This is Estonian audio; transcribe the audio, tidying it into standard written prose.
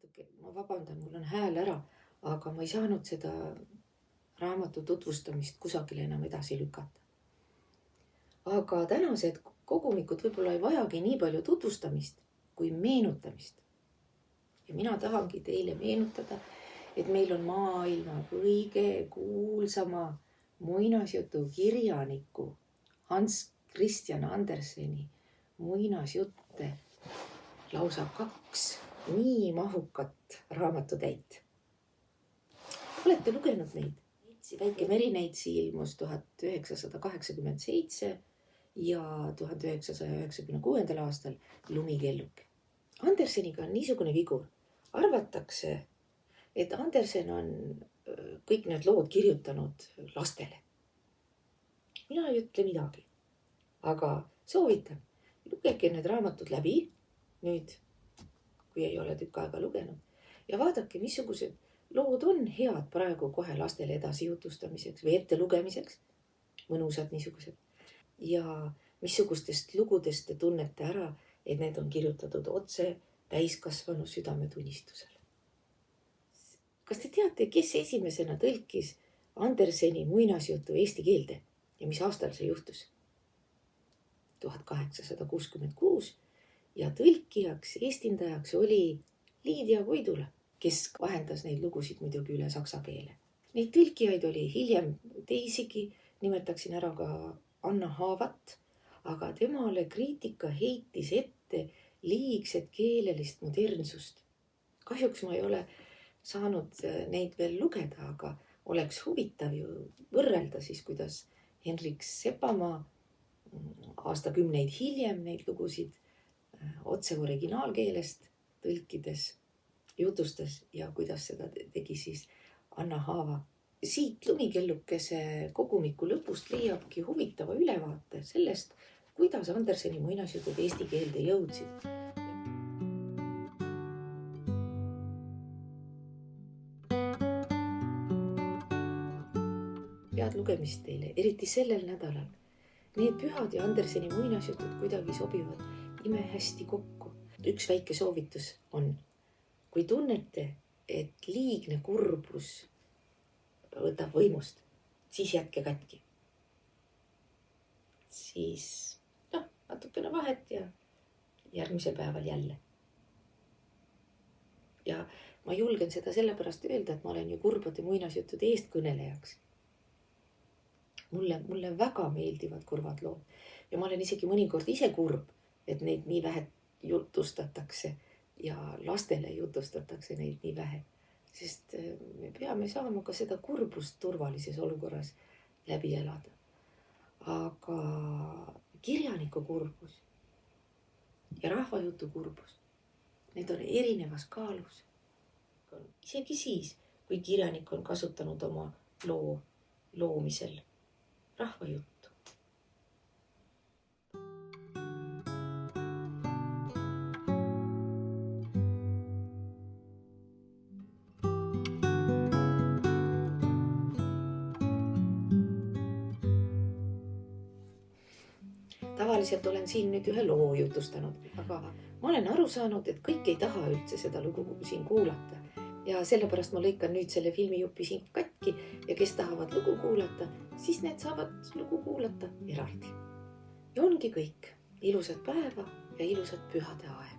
vaadake, ma vabandan, mul on hääl ära, aga ma ei saanud seda raamatu tutvustamist kusagile enam edasi lükata. Aga tänased kogumikud võib-olla ei vajagi nii palju tutvustamist kui meenutamist. Ja mina tahangi teile meenutada, et meil on maailma kõige kuulsama muinasjutu kirjaniku Hans Christian Anderseni muinasjutte lausa 2 nii mahukat raamatutäit. Olete lugenud neid? Väike merineitsi ilmus 1987 ja 1996. aastal Lumikelluke. Anderseniga on niisugune vigur. Arvatakse, et Andersen on kõik need lood kirjutanud lastele. Mina ei ütle midagi, aga soovitan, lugege need raamatud läbi nüüd, kui ei ole tükk aega lugenud, ja vaadake, missugused lood on head praegu kohe lastele edasi jutustamiseks või ette lugemiseks, mõnusad niisugused, ja missugustest lugudest te tunnete ära, et need on kirjutatud otse täiskasvanu südametunnistusele. Kas te teate, kes esimesena tõlkis Anderseni muinasjutu eesti keelde ja mis aastal see juhtus? 1866 ja tõlkijaks, eestindajaks oli Liidia Koidula, kes vahendas neid lugusid muidugi üle saksa keele. Neid tõlkijaid oli hiljem teisigi, nimetaksin ära ka Anna Haavat, aga temale kriitika heitis ette liigset keelelist modernsust. Kahjuks ma ei ole saanud neid veel lugeda, aga oleks huvitav ju võrrelda siis, kuidas Henrik Sepamaa aastakümneid hiljem neid lugusid otse originaalkeelest tõlkides jutustas ja kuidas seda tegi siis Anna Haava. Siit Lumikellukese kogumiku lõpust leiabki huvitava ülevaate sellest, kuidas Anderseni muinasjutud eesti keelde jõudsid. Head lugemist teile, eriti sellel nädalal. Need pühad ja Anderseni muinasjutud kuidagi sobivad imehästi kokku. Üks väike soovitus on, kui tunnete, et liigne kurbus võtab võimust, siis jätke katki. Siis natukene vahet ja järgmisel päeval jälle. Ja ma julgen seda sellepärast öelda, et ma olen ju kurbade muinasjuttude eestkõnelejaks. Mulle väga meeldivad kurvad lood ja ma olen isegi mõnikord ise kurb, et neid nii vähe jutustatakse ja lastele jutustatakse neid nii vähe, sest me peame saama ka seda kurbust turvalises olukorras läbi elada. Aga kirjaniku kurbus ja rahvajutu kurbus, need on erinevas kaalus. Isegi siis, kui kirjanik on kasutanud oma loo loomisel rahvajuttu. Tavaliselt olen siin nüüd ühe loo jutustanud, aga ma olen aru saanud, et kõik ei taha üldse seda lugu siin kuulata. Ja sellepärast ma lõikan nüüd selle filmijupi siin katki ja kes tahavad lugu kuulata, siis need saavad lugu kuulata eraldi. Ja ongi kõik. Ilusat päeva ja ilusat pühade aega.